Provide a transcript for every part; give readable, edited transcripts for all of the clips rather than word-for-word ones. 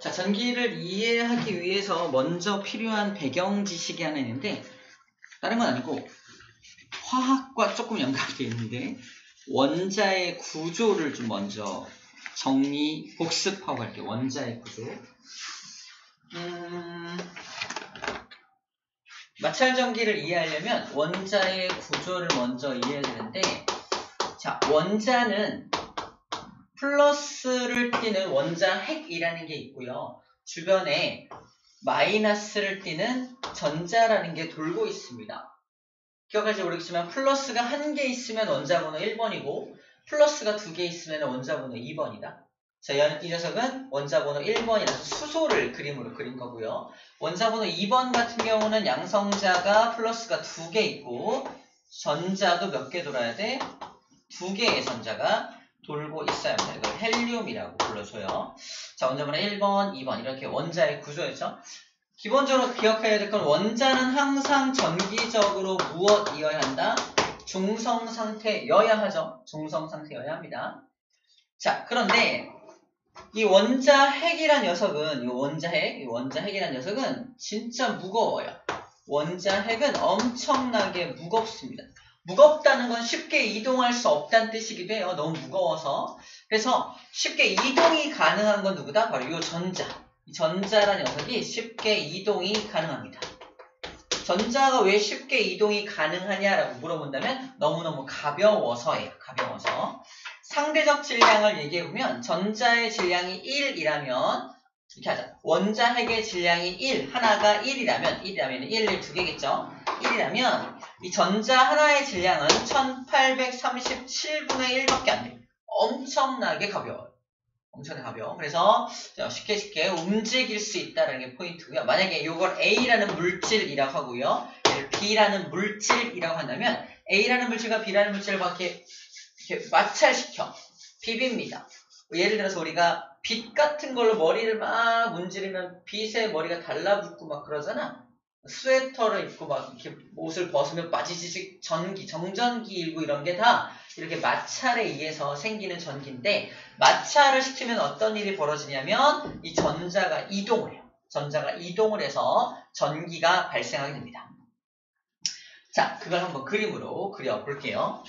자, 전기를 이해하기 위해서 먼저 필요한 배경 지식이 하나 있는데, 다른 건 아니고 화학과 조금 연관되어 있는데, 원자의 구조를 좀 먼저 복습하고 갈게요. 원자의 구조. 마찰 전기를 이해하려면 원자의 구조를 먼저 이해해야 되는데, 자, 원자는 플러스를 띠는 원자 핵이라는 게 있고요. 주변에 마이너스를 띠는 전자라는 게 돌고 있습니다. 기억할지 모르겠지만 플러스가 1개 있으면 원자번호 1번이고 플러스가 2개 있으면 원자번호 2번이다. 자, 이 녀석은 원자번호 1번이라서 수소를 그림으로 그린 거고요. 원자번호 2번 같은 경우는 양성자가 플러스가 2개 있고 전자도 몇 개 돌아야 돼? 2개의 전자가 돌고 있어야 합니다. 이걸 헬륨이라고 불러줘요. 자, 원자번호 1번, 2번 이렇게 원자의 구조였죠. 기본적으로 기억해야 될 건 원자는 항상 전기적으로 무엇이어야 한다? 중성 상태여야 하죠. 중성 상태여야 합니다. 자, 그런데 이 원자 핵이란 녀석은, 이 원자 핵이란 녀석은 진짜 무거워요. 원자 핵은 엄청나게 무겁습니다. 무겁다는 건 쉽게 이동할 수 없다는 뜻이기도 해요. 너무 무거워서. 그래서 쉽게 이동이 가능한 건 누구다? 바로 이 전자. 이 전자라는 녀석이 쉽게 이동이 가능합니다. 전자가 왜 쉽게 이동이 가능하냐라고 물어본다면 너무너무 가벼워서예요. 가벼워서. 상대적 질량을 얘기해보면 전자의 질량이 1이라면 이렇게 하자. 원자 핵의 질량이 1, 하나가 1이라면 1, 1, 2개겠죠? 1이라면 이 전자 하나의 질량은 1837분의 1밖에 안 돼요. 엄청나게 가벼워요. 엄청나게 가벼워. 그래서 쉽게 움직일 수 있다는 게 포인트고요. 만약에 이걸 A라는 물질이라고 하고요. B라는 물질이라고 한다면 A라는 물질과 B라는 물질을 이렇게 마찰시켜 비빕니다. 예를 들어서 우리가 빛 같은 걸로 머리를 막 문지르면 빛에 머리가 달라붙고 막 그러잖아. 스웨터를 입고 막 이렇게 옷을 벗으면 빠지지직 정전기 일고 이런 게 다 이렇게 마찰에 의해서 생기는 전기인데, 마찰을 시키면 어떤 일이 벌어지냐면 이 전자가 이동을 해요. 전자가 이동을 해서 전기가 발생하게 됩니다. 자, 그걸 한번 그림으로 그려볼게요.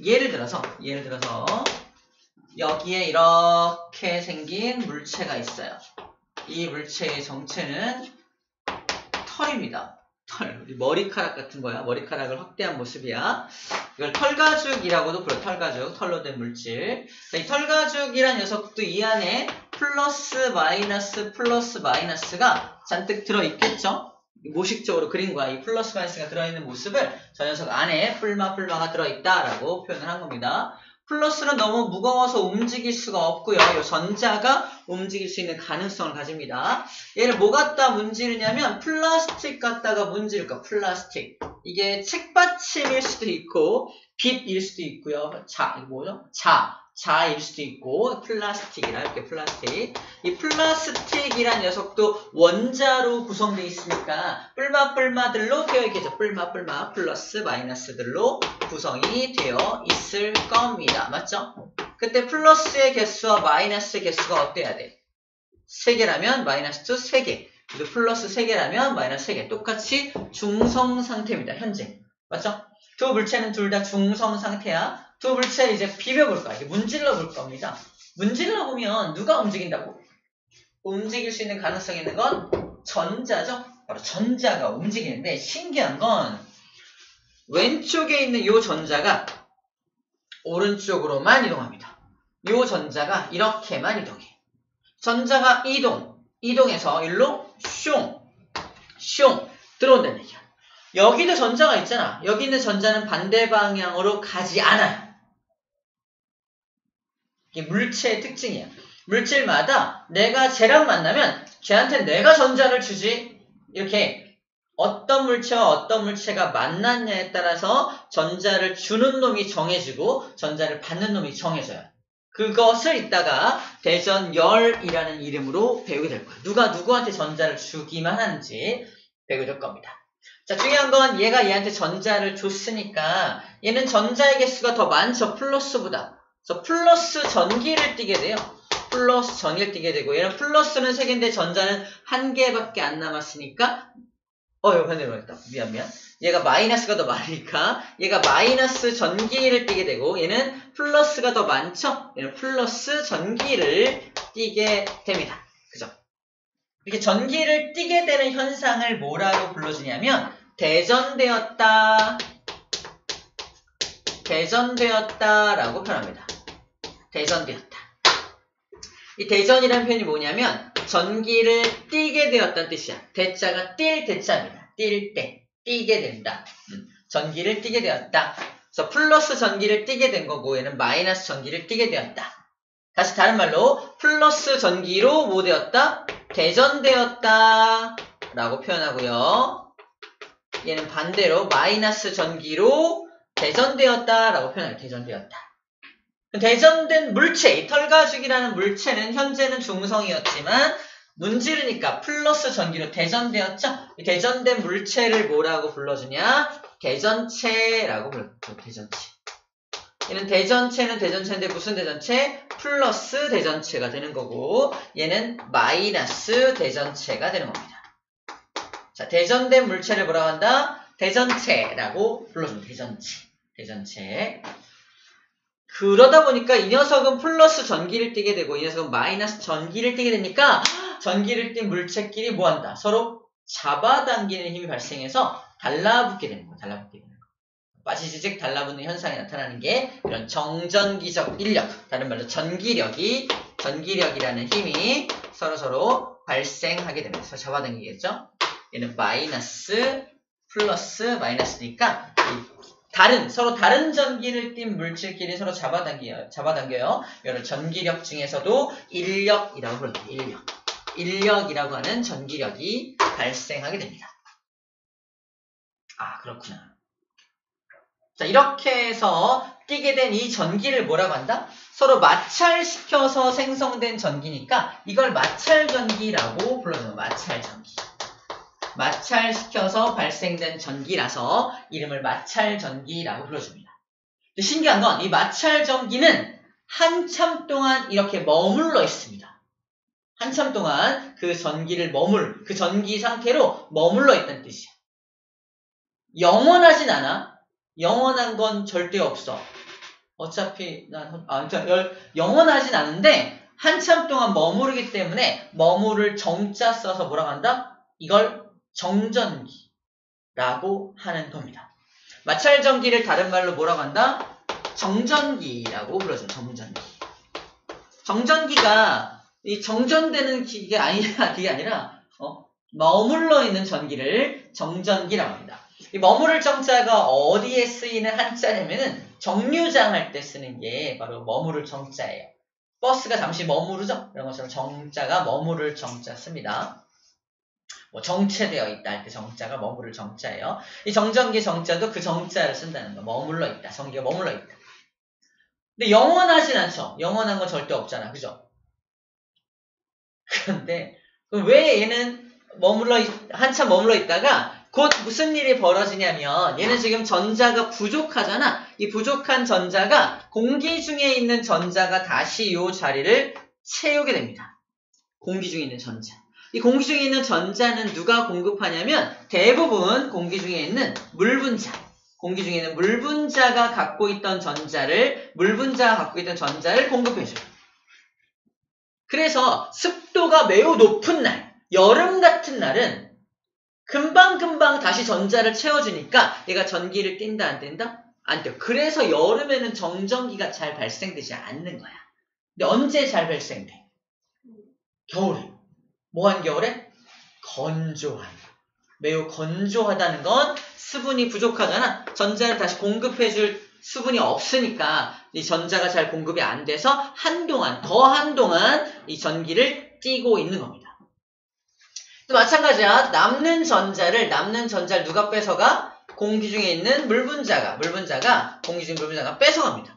예를 들어서 여기에 이렇게 생긴 물체가 있어요. 이 물체의 정체는 털입니다. 털. 머리카락 같은 거야. 머리카락을 확대한 모습이야. 이걸 털가죽이라고도 불러. 털가죽. 털로 된 물질. 이 털가죽이란 녀석도 이 안에 플러스 마이너스가 잔뜩 들어있겠죠? 모식적으로 그린 거야. 이 플러스 마이너스가 들어있는 모습을 저 녀석 안에 뿔마가 들어있다라고 표현을 한 겁니다. 플러스는 너무 무거워서 움직일 수가 없고요. 이 전자가 움직일 수 있는 가능성을 가집니다. 얘를 뭐 갖다 문지르냐면 플라스틱 갖다가 문지를 거야. 플라스틱. 이게 책받침일 수도 있고 빛일 수도 있고요. 이거 뭐죠? 자일 수도 있고 플라스틱이라 이렇게 플라스틱. 이 플라스틱이란 녀석도 원자로 구성되어 있으니까 뿔마들로 되어 있겠죠. 뿔마 플러스 마이너스들로 구성이 되어 있을 겁니다. 맞죠? 그때 플러스의 개수와 마이너스의 개수가 어때야 돼? 3개라면 마이너스 3개. 그리고 플러스 3개라면 마이너스 3개. 똑같이 중성 상태입니다. 현재. 맞죠? 두 물체는 둘 다 중성 상태야. 두 물체를 이제 비벼볼 거야. 이제 문질러 볼 겁니다. 문질러 보면 누가 움직인다고? 움직일 수 있는 가능성이 있는 건 전자죠? 바로 전자가 움직이는데 신기한 건 왼쪽에 있는 이 전자가 오른쪽으로만 이동합니다. 이 전자가 이렇게만 이동해. 전자가 이동해서 일로 슝 들어온다는 얘기야. 여기도 전자가 있잖아. 여기 있는 전자는 반대 방향으로 가지 않아요. 이게 물체의 특징이야. 물질마다 내가 쟤랑 만나면 쟤한테 내가 전자를 주지. 이렇게 어떤 물체와 어떤 물체가 만났냐에 따라서 전자를 주는 놈이 정해지고 전자를 받는 놈이 정해져요. 그것을 이따가 대전열이라는 이름으로 배우게 될 거야. 누가 누구한테 전자를 주기만 하는지 배우게 될 겁니다. 자, 중요한 건 얘가 얘한테 전자를 줬으니까 얘는 전자의 개수가 더 많죠. 플러스보다. 그래서 플러스 전기를 띠게 돼요. 플러스 전기를 띠게 되고 얘는 플러스는 3개인데 전자는 1개밖에 안 남았으니까 이거 반대로 했다. 미안. 얘가 마이너스가 더 많으니까 얘가 마이너스 전기를 띠게 되고 얘는 플러스가 더 많죠? 얘는 플러스 전기를 띠게 됩니다. 그죠? 이렇게 전기를 띠게 되는 현상을 뭐라고 불러주냐면 대전되었다 라고 표현합니다. 대전되었다. 이 대전이라는 표현이 뭐냐면 전기를 띠게 되었다는 뜻이야. 대자가 띨 대자입니다. 띨 때, 띠게 된다. 전기를 띠게 되었다. 그래서 플러스 전기를 띠게 된 거고 얘는 마이너스 전기를 띠게 되었다. 다시 다른 말로 플러스 전기로 뭐 되었다? 대전되었다 라고 표현하고요. 얘는 반대로 마이너스 전기로 대전되었다 라고 표현합니다. 대전되었다. 대전된 물체, 이 털가죽이라는 물체는 현재는 중성이었지만 문지르니까 플러스 전기로 대전되었죠? 이 대전된 물체를 뭐라고 불러주냐? 대전체라고 불러주죠. 대전체. 얘는 대전체는 대전체인데 무슨 대전체? 플러스 대전체가 되는 거고 얘는 마이너스 대전체가 되는 겁니다. 자, 대전된 물체를 뭐라고 한다? 대전체라고 불러줍니다. 대전체. 그러다 보니까 이 녀석은 플러스 전기를 띠게 되고 이 녀석은 마이너스 전기를 띠게 되니까 전기를 띈 물체끼리 뭐한다? 서로 잡아당기는 힘이 발생해서 달라붙게 되는 거예요. 달라붙게 되는 거. 빠지지직 달라붙는 현상이 나타나는 게 이런 정전기적 인력, 다른 말로 전기력이라는 힘이 서로 발생하게 됩니다. 서로 잡아당기겠죠? 얘는 마이너스, 플러스, 마이너스니까 서로 다른 전기를 띤 물질끼리 서로 잡아당겨요. 이런 전기력 중에서도 인력이라고 부릅니다. 인력이라고 하는 전기력이 발생하게 됩니다. 아, 그렇구나. 자, 이렇게 해서 띠게 된 이 전기를 뭐라고 한다? 서로 마찰시켜서 생성된 전기니까 이걸 마찰전기라고 불러줘요. 마찰전기. 마찰시켜서 발생된 전기라서 이름을 마찰전기라고 불러줍니다. 신기한 건 이 마찰전기는 한참 동안 이렇게 머물러 있습니다. 한참 동안 그 전기를 그 전기 상태로 머물러 있다는 뜻이야. 영원하진 않아. 영원한 건 절대 없어. 어차피 영원하진 않은데 한참 동안 머무르기 때문에 머무를 정자 써서 뭐라고 한다? 이걸 정전기라고 하는 겁니다. 마찰전기를 다른 말로 뭐라고 한다? 정전기라고 불러줘요. 정전기가 이 정전되는 그게 아니라 머물러 있는 전기를 정전기라고 합니다. 이 머무를 정자가 어디에 쓰이는 한자냐면은 정류장 할 때 쓰는 게 바로 머무를 정자예요. 버스가 잠시 머무르죠? 이런 것처럼 정자가 머무를 정자 씁니다. 정체되어 있다 할 때 정자가 머무를 정자예요. 이 정전기 정자도 그 정자를 쓴다는 거. 머물러 있다. 전기가 머물러 있다. 근데 영원하진 않죠. 영원한 건 절대 없잖아. 그죠? 그런데 왜 얘는 한참 머물러 있다가 곧 무슨 일이 벌어지냐면 얘는 지금 전자가 부족하잖아. 이 부족한 전자가 공기 중에 있는 전자가 다시 이 자리를 채우게 됩니다. 공기 중에 있는 전자. 이 공기 중에 있는 전자는 누가 공급하냐면 대부분 공기 중에 있는 물분자. 공기 중에 있는 물분자가 갖고 있던 전자를 공급해줘요. 그래서 습도가 매우 높은 날, 여름 같은 날은 금방 다시 전자를 채워주니까 얘가 전기를 띈다 안 띈다? 안 띄어. 그래서 여름에는 정전기가 잘 발생되지 않는 거야. 근데 언제 잘 발생돼? 겨울에. 뭐한 겨울에? 건조한. 매우 건조하다는 건 수분이 부족하잖아. 전자를 다시 공급해줄 수분이 없으니까 이 전자가 잘 공급이 안 돼서 한동안 이 전기를 띠고 있는 겁니다. 또 마찬가지야. 남는 전자를 누가 뺏어가? 공기 중에 있는 물분자가 공기 중에 물분자가 뺏어갑니다.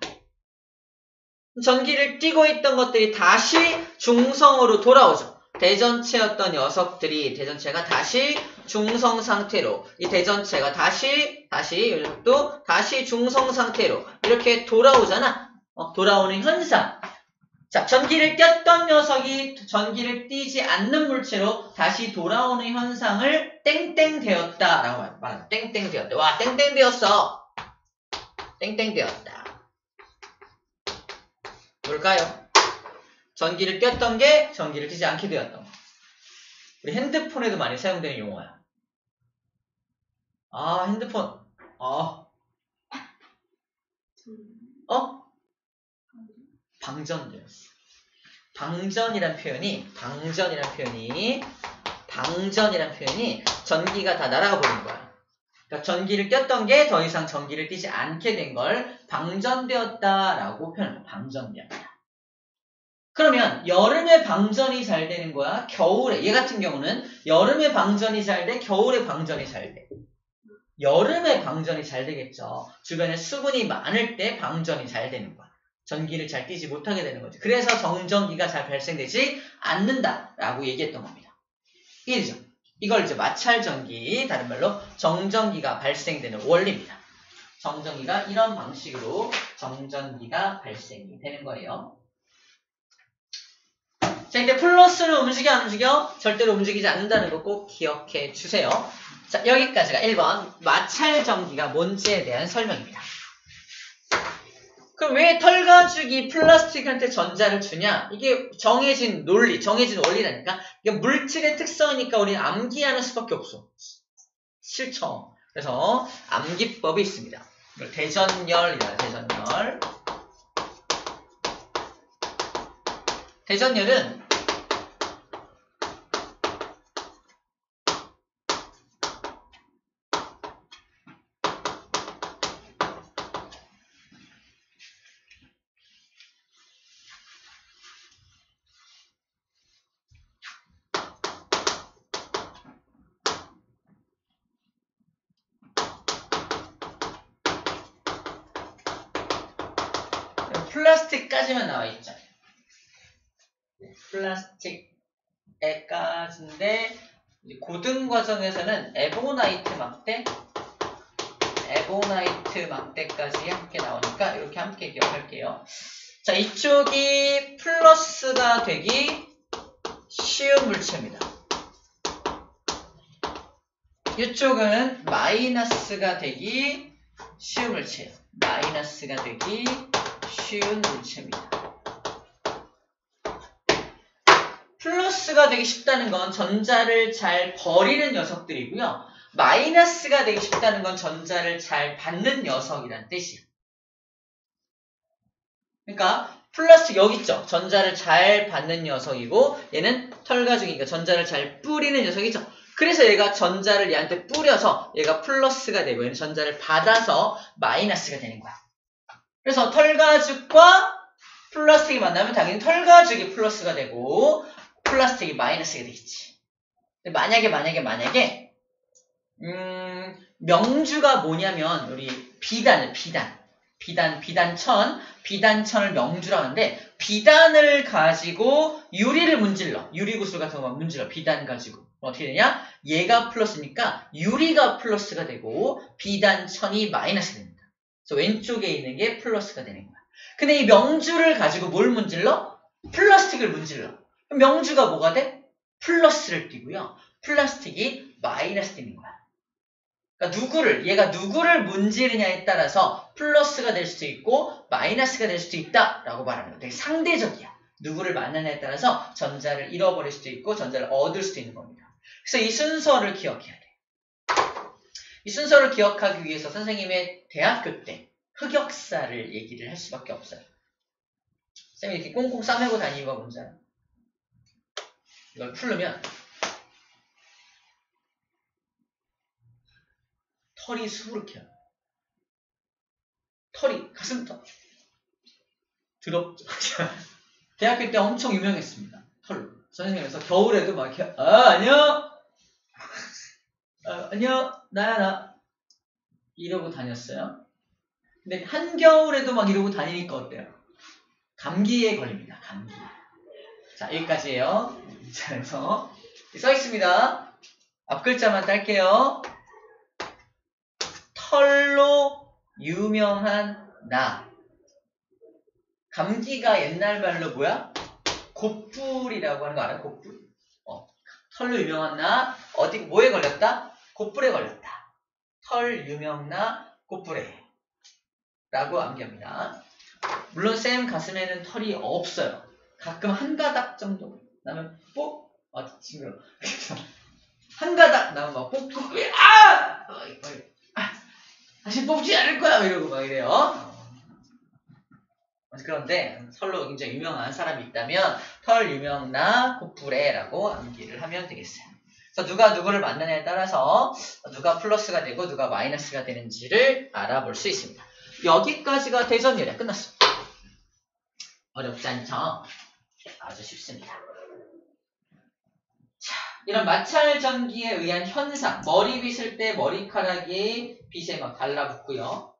전기를 띠고 있던 것들이 다시 중성으로 돌아오죠. 대전체였던 녀석들이 대전체가 다시 중성 상태로 이 대전체가 다시 중성 상태로 이렇게 돌아오잖아. 돌아오는 현상. 자, 전기를 꼈던 녀석이 전기를 띄지 않는 물체로 다시 돌아오는 현상을 땡땡되었다라고 말합니다. 땡땡되었다. 와, 땡땡되었어. 땡땡되었다. 뭘까요? 전기를 꼈던 게 전기를 띄지 않게 되었던 거. 우리 핸드폰에도 많이 사용되는 용어야. 아, 핸드폰. 방전되었어. 방전이란 표현이 전기가 다 날아가 버린 거야. 그러니까 전기를 꼈던 게 더 이상 전기를 띄지 않게 된 걸 방전되었다라고 표현합니다. 방전되었다. 그러면 여름에 방전이 잘 되는 거야? 겨울에? 얘 같은 경우는 여름에 방전이 잘 돼? 겨울에 방전이 잘 돼? 여름에 방전이 잘 되겠죠. 주변에 수분이 많을 때 방전이 잘 되는 거야. 전기를 잘 띄지 못하게 되는 거죠. 그래서 정전기가 잘 발생되지 않는다라고 얘기했던 겁니다. 이해되죠? 이걸 이제 마찰전기, 다른 말로 정전기가 발생되는 원리입니다. 정전기가 이런 방식으로 정전기가 발생이 되는 거예요. 자, 이제 플러스는 움직여 안 움직여? 절대로 움직이지 않는다는 거 꼭 기억해 주세요. 자, 여기까지가 1번 마찰전기가 뭔지에 대한 설명입니다. 그럼 왜 털가죽이 플라스틱한테 전자를 주냐? 이게 정해진 논리, 정해진 원리라니까. 이게 물질의 특성이니까 우리는 암기하는 수밖에 없어. 싫죠. 그래서 암기법이 있습니다. 이걸 대전열이다. 대전열. 대전열은 플라스틱까지만 나와 있죠. 플라스틱에까지인데 고등 과정에서는 에보나이트 막대까지 함께 나오니까 이렇게 함께 기억할게요. 자, 이쪽이 플러스가 되기 쉬운 물체입니다. 이쪽은 마이너스가 되기 쉬운 물체예요. 마이너스가 되기 쉬운 물체입니다. 플러스가 되기 쉽다는 건 전자를 잘 버리는 녀석들이고요. 마이너스가 되기 쉽다는 건 전자를 잘 받는 녀석이란 뜻이에요. 그러니까 플러스 여기 있죠. 전자를 잘 받는 녀석이고 얘는 털가죽이니까 전자를 잘 뿌리는 녀석이죠. 그래서 얘가 전자를 얘한테 뿌려서 얘가 플러스가 되고 얘는 전자를 받아서 마이너스가 되는 거야. 그래서 털가죽과 플라스틱이 만나면 당연히 털가죽이 플러스가 되고 플라스틱이 마이너스가 되겠지. 근데 만약에 명주가 뭐냐면 우리 비단천을 명주라고 하는데 비단을 가지고 유리를 문질러. 유리구슬 같은 거 문질러. 비단 가지고. 어떻게 되냐? 얘가 플러스니까 유리가 플러스가 되고 비단천이 마이너스가 됩니다. 그래서 왼쪽에 있는 게 플러스가 되는 거야. 근데 이 명주를 가지고 뭘 문질러? 플라스틱을 문질러. 그럼 명주가 뭐가 돼? 플러스를 띄고요. 플라스틱이 마이너스 띄는 거야. 그러니까 얘가 누구를 문지르냐에 따라서 플러스가 될 수도 있고 마이너스가 될 수도 있다라고 말하는 거. 되게 상대적이야. 누구를 만나냐에 따라서 전자를 잃어버릴 수도 있고 전자를 얻을 수도 있는 겁니다. 그래서 이 순서를 기억해야 돼. 이 순서를 기억하기 위해서 선생님의 대학교 때 흑역사를 얘기를 할 수밖에 없어요. 쌤이 이렇게 꽁꽁 싸매고 다니는 이유가 뭔지 알아? 이걸 풀르면 털이 수부룩해요. 털이 가슴털. 더럽죠. 대학교 때 엄청 유명했습니다. 털로. 선생님께서 겨울에도 막 이렇게 안녕. 안녕. 나야. 이러고 다녔어요. 근데 한겨울에도 막 이러고 다니니까 어때요? 감기에 걸립니다. 감기. 자, 여기까지예요. 자, 그래서 써 있습니다. 앞 글자만 딸게요. 털로 유명한 나. 감기가 옛날 말로 뭐야? 곧불이라고 하는 거 알아? 곧불? 털로 유명한 나 어디 뭐에 걸렸다? 곧불에 걸렸다. 털 유명 나 곧불에 라고 암기합니다. 물론 쌤 가슴에는 털이 없어요. 가끔 한 가닥 정도 나면 뽁 징그러. 한 가닥 나면 막 뽁 다시 뽑지 않을 거야 이러고 막 이래요. 그런데 털로 굉장히 유명한 사람이 있다면 털 유명나 곧불에라고 암기를 하면 되겠어요. 그래서 누가 누구를 만나냐에 따라서 누가 플러스가 되고 누가 마이너스가 되는지를 알아볼 수 있습니다. 여기까지가 대전열이야. 끝났어. 어렵지 않죠? 아주 쉽습니다. 자, 이런 마찰 전기에 의한 현상, 머리 빗을 때 머리카락이 빗에 막 달라붙고요.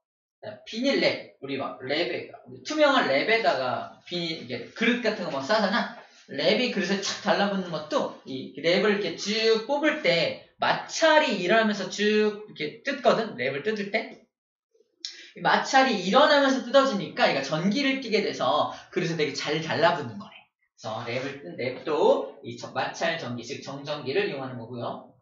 비닐랩, 우리 막 랩에 투명한 랩에다가 비닐 이게 그릇 같은 거 막 싸잖아. 랩이 그릇에 착 달라붙는 것도 이 랩을 이렇게 쭉 뽑을 때 마찰이 일어나면서 쭉 이렇게 뜯거든. 랩을 뜯을 때 마찰이 일어나면서 뜯어지니까 얘가 전기를 띠게 돼서 그릇에 되게 잘 달라붙는 거네. 그래서 랩도 이 마찰 전기, 즉 정전기를 이용하는 거고요.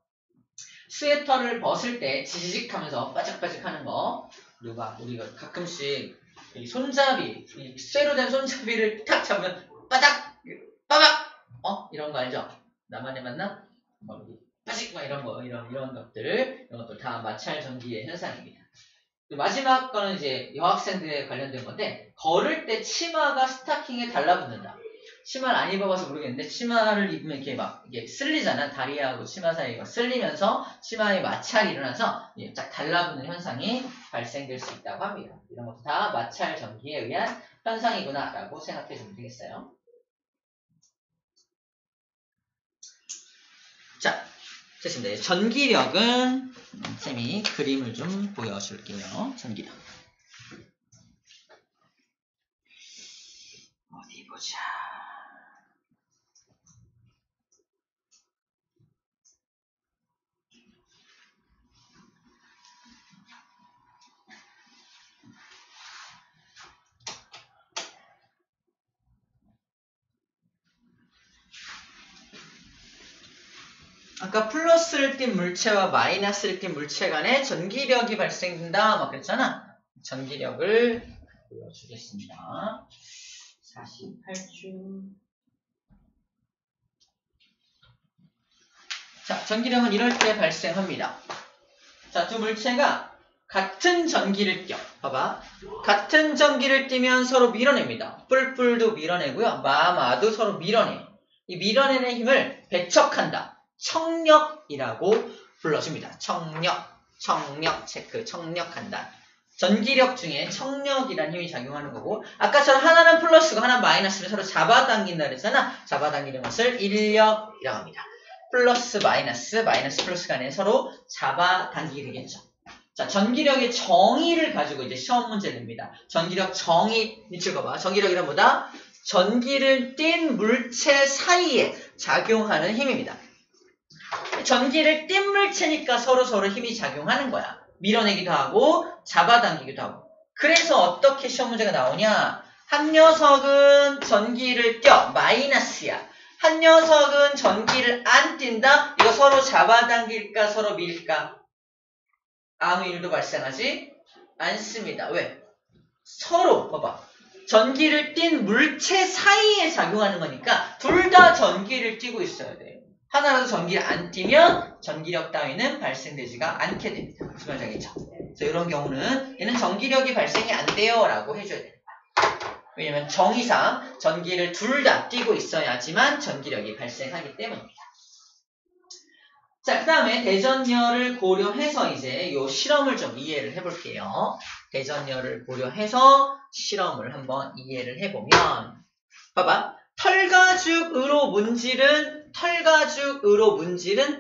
스웨터를 벗을 때 지직하면서 바짝바짝 하는 거. 우리가 가끔씩 이 손잡이, 이 쇠로 된 손잡이를 탁 잡으면 빠닥, 빠박, 이런 거 알죠? 나만의 만남, 빠직, 이런 것들 다 마찰 전기의 현상입니다. 마지막 거는 이제 여학생들에 관련된 건데, 걸을 때 치마가 스타킹에 달라붙는다. 치마를 안 입어봐서 모르겠는데 치마를 입으면 이게 쓸리잖아. 다리하고 치마 사이가 쓸리면서 치마에 마찰이 일어나서 딱 달라붙는 현상이 발생될 수 있다고 합니다. 이런 것도 다 마찰 전기에 의한 현상이구나 라고 생각해 주면 되겠어요. 자, 됐습니다. 전기력은 쌤이 그림을 좀 보여줄게요. 전기력 어디 보자. 아까 플러스를 띤 물체와 마이너스를 띤 물체 간에 전기력이 발생된다 막 그랬잖아. 전기력을 보여주겠습니다. 48주. 자, 전기력은 이럴 때 발생합니다. 자, 두 물체가 같은 전기를 띄어. 봐봐. 같은 전기를 띄면 서로 밀어냅니다. 뿔뿔도 밀어내고요. 마마도 서로 밀어내. 이 밀어내는 힘을 배척한다. 청력이라고 불러줍니다. 청력 체크, 청력한다. 전기력 중에 청력이라는 힘이 작용하는 거고, 아까처럼 하나는 플러스고 하나는 마이너스를 서로 잡아당긴다 그랬잖아. 잡아당기는 것을 인력이라고 합니다. 플러스 마이너스 플러스 간에 서로 잡아당기게 되겠죠. 자, 전기력의 정의를 가지고 이제 시험 문제 냅니다. 전기력 정의, 읽어봐. 전기력이란 뭐다? 전기를 띤 물체 사이에 작용하는 힘입니다. 전기를 띤 물체니까 서로 힘이 작용하는 거야. 밀어내기도 하고 잡아당기기도 하고. 그래서 어떻게 시험 문제가 나오냐? 한 녀석은 전기를 띄어 마이너스야. 한 녀석은 전기를 안 띈다. 이거 서로 잡아당길까 서로 밀까? 아무 일도 발생하지 않습니다. 왜? 서로 봐봐. 전기를 띤 물체 사이에 작용하는 거니까 둘 다 전기를 띠고 있어야 돼요. 하나라도 전기를 안 띠면 전기력 따위는 발생되지가 않게 됩니다. 무슨 말인지 알겠죠? 그래서 이런 경우는 얘는 전기력이 발생이 안 돼요 라고 해줘야 됩니다. 왜냐면 정의상 전기를 둘 다 띠고 있어야지만 전기력이 발생하기 때문입니다. 자, 그 다음에 대전열을 고려해서 이제 요 실험을 좀 이해를 해볼게요. 대전열을 고려해서 실험을 한번 이해를 해보면 봐봐. 털가죽으로 문지른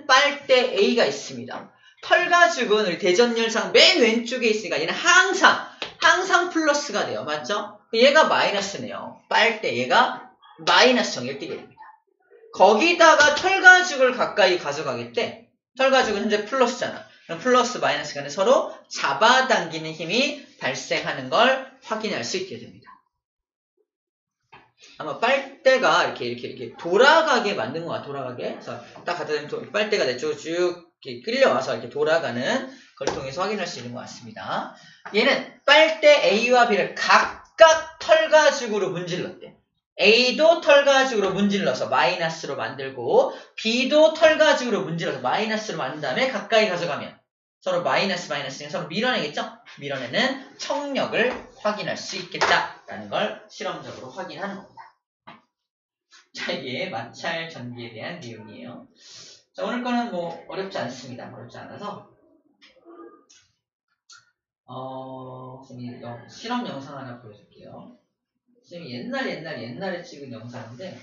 빨대 A가 있습니다. 털가죽은 우리 대전열상 맨 왼쪽에 있으니까 얘는 항상 플러스가 돼요. 맞죠? 얘가 마이너스네요. 빨대 얘가 마이너스 정의를 띠게 됩니다. 거기다가 털가죽을 가까이 가져가겠대. 털가죽은 현재 플러스잖아. 그럼 플러스 마이너스 간에 서로 잡아당기는 힘이 발생하는 걸 확인할 수 있게 됩니다. 아마 빨대가 이렇게 돌아가게 만든 것 같아. 돌아가게. 그래서 딱 갖다 대면 빨대가 내 쪽으로 쭉 이렇게 끌려와서 이렇게 돌아가는 걸 통해서 확인할 수 있는 것 같습니다. 얘는 빨대 A와 B를 각각 털가죽으로 문질렀대. A도 털가죽으로 문질러서 마이너스로 만들고 B도 털가죽으로 문질러서 마이너스로 만든 다음에 가까이 가져가면 서로 마이너스는 서로 밀어내겠죠? 밀어내는 청력을 확인할 수 있겠다라는 걸 실험적으로 확인하는 겁니다. 자, 이게 마찰 전기에 대한 내용이에요. 자, 오늘 거는 뭐 어렵지 않습니다. 어렵지 않아서 선생님이 실험 영상 하나 보여줄게요. 선생님이 옛날에 찍은 영상인데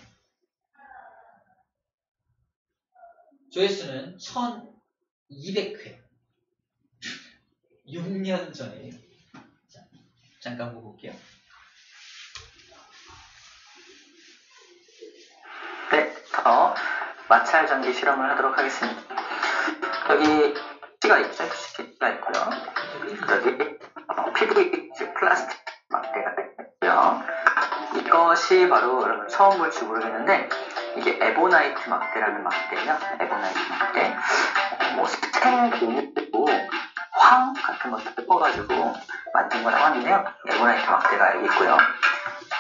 조회수는 1200회 6년 전에. 자, 잠깐 보고 올게요. 네, 마찰 전기 실험을 하도록 하겠습니다. 여기 C가 있죠? C가 있고요. 여기 PVC 플라스틱 막대가 있고요. 이것이 바로 여러분 처음 볼지 모르겠는데 이게 에보나이트 막대라는 막대예요. 에보나이트 막대. 뭐 스텐 고무고 황 같은 것들 뽑아가지고 만든 거라고 하는데요. 에보나이트 막대가 여기 있고요.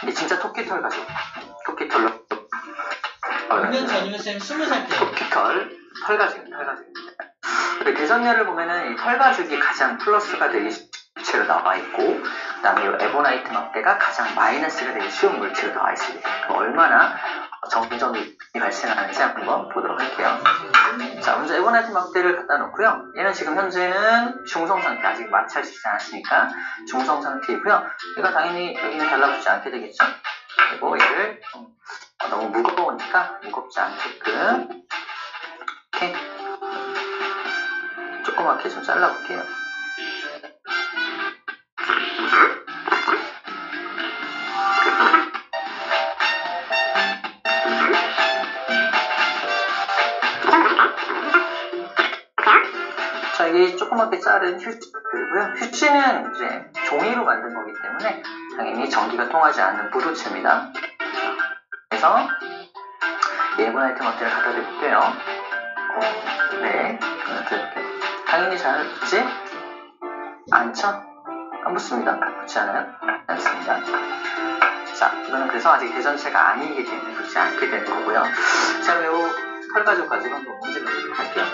이게 진짜 토끼털 가지고 토끼털로 6년 전이면 쌤 20살 때. 토끼털 털가죽입니다. 대전열을 보면은 이 털가죽이 가장 플러스가 되기 물체로 나와 있고, 그 다음에 이 에보나이트 막대가 가장 마이너스가 되기 쉬운 물체로 나와 있습니다. 얼마나 정점이 발생하는지 한번 보도록 할게요. 자, 먼저 에보나이트 막대를 갖다 놓고요. 얘는 지금 현재는 중성 상태, 아직 마찰시키지 않았으니까 중성 상태이고요. 얘가 당연히 여기는 달라붙지 않게 되겠죠. 그리고 얘를 너무 무거우니까 무겁지 않게끔 이렇게 조그맣게 좀 잘라볼게요. 자, 이게 조그맣게 자른 휴지들이고요. 휴지는 이제 종이로 만든 거기 때문에 당연히 전기가 통하지 않는 무도체입니다. 그래서 에보나이트 막대를 갖다 대볼게요. 네, 대볼게요. 당연히 잘 붙지 않죠? 안 붙습니다. 붙지 않아요? 않습니다. 자, 이거는 그래서 아직 대전체가 아니기 때문에 붙지 않게 되는 거고요. 자, 매우 털가죽 가지고 한번 문제를 보도록 할게요.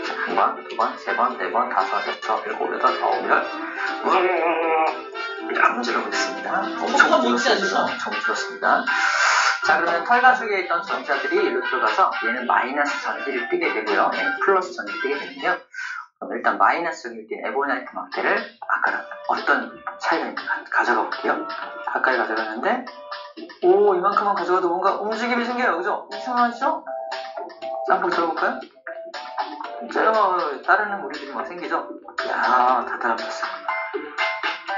자, 한 번, 두 번, 세 번, 네 번, 다섯, 여섯, 일곱, 여덟, 아홉, 열. 자, 문제를 보겠습니다. 엄청 길었습니다. 자, 그러면 털가죽에 있던 전자들이 일로 들어가서 얘는 마이너스 전기를 띠게 되고요. 얘는 플러스 전기를 띠게 되는데요. 그럼 일단 마이너스 전기를 띈 에보나이트 막대를 아까랑 어떤 차이가 있는지 가져가 볼게요. 가까이 가져가는데 이만큼만 가져가도 뭔가 움직임이 생겨요. 그죠? 이상하죠? 쌍꺼풀 들어볼까요? 따르는 무리들이 막 생기죠? 이야, 다 달라붙었어.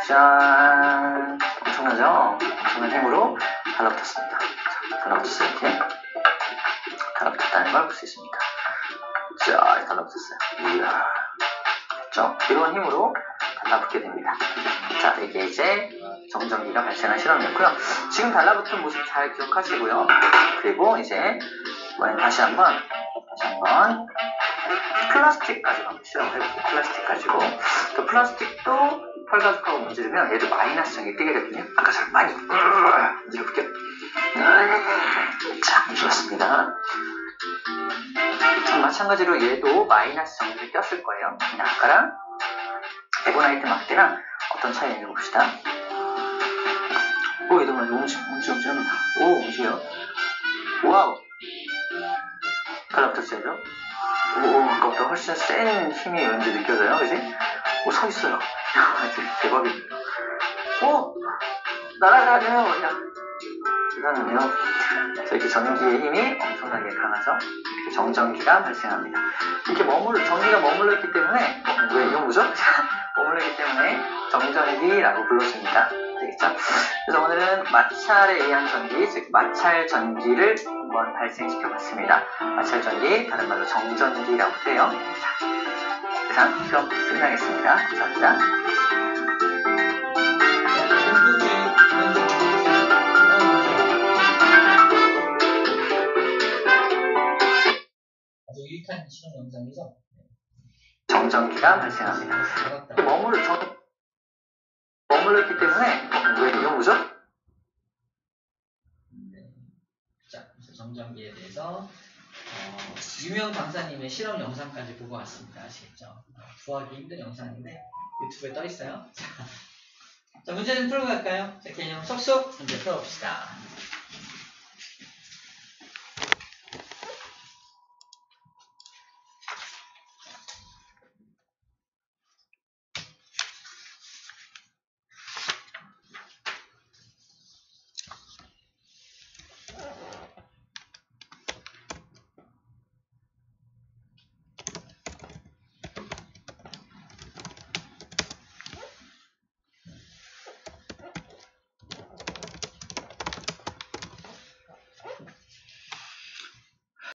짠! 엄청나죠? 엄청난 힘으로 달라붙었습니다. 달라붙었어요. 이렇게 달라붙었다는 걸 볼 수 있습니다. 자, 달라붙었어요. 이야, 됐죠? 이런 힘으로 달라붙게 됩니다. 자, 이게 이제 정전기가 발생한 실험이었고요. 지금 달라붙은 모습 잘 기억하시고요. 그리고 이제 이번엔 다시 한번 플라스틱 가지고 한번 실험을 해볼게요. 플라스틱 가지고 또 플라스틱도 털가죽하고 문지르면 얘도 마이너스 전기 뜨게 되거든요. 아까처럼 많이 문질러볼게요. 자, 문질렀습니다. 마찬가지로 얘도 마이너스 전기를 꼈을 거예요. 그냥 아까랑 에보나이트 막대랑 어떤 차이가 있는지 봅시다. 얘도 말이죠. 움찔움찔합니다. 움직여요. 와우, 달라붙었어요. 아까보다 훨씬 센 힘이 왠지 느껴져요. 그지? 서 있어요. 대박이에요. 날아가네요. 대단하네요. 이렇게 전기의 힘이 엄청나게 강하죠. 이렇게 정전기가 발생합니다. 이렇게 전기가 머물러 있기 때문에 왜 이런 거죠? 머물러 있기 때문에 정전기라고 불러줍니다. 되겠죠? 그래서 오늘은 마찰에 의한 전기, 즉 마찰 전기를 한번 발생시켜 봤습니다. 마찰 전기, 다른 말로 정전기라고 해요. 자, 이상 수업 끝나겠습니다. 감사합니다. 정전기가 발생합니다. 이렇게 머물렀기 때문에 왜 이건 뭐죠? 네. 자, 그래서 정전기에 대해서 유명 강사님의 실험 영상까지 보고 왔습니다. 아시겠죠? 구하기 힘든 영상인데 유튜브에 떠 있어요. 자, 문제 좀 풀고 갈까요? 자, 개념 쏙쏙 문제 풀어봅시다.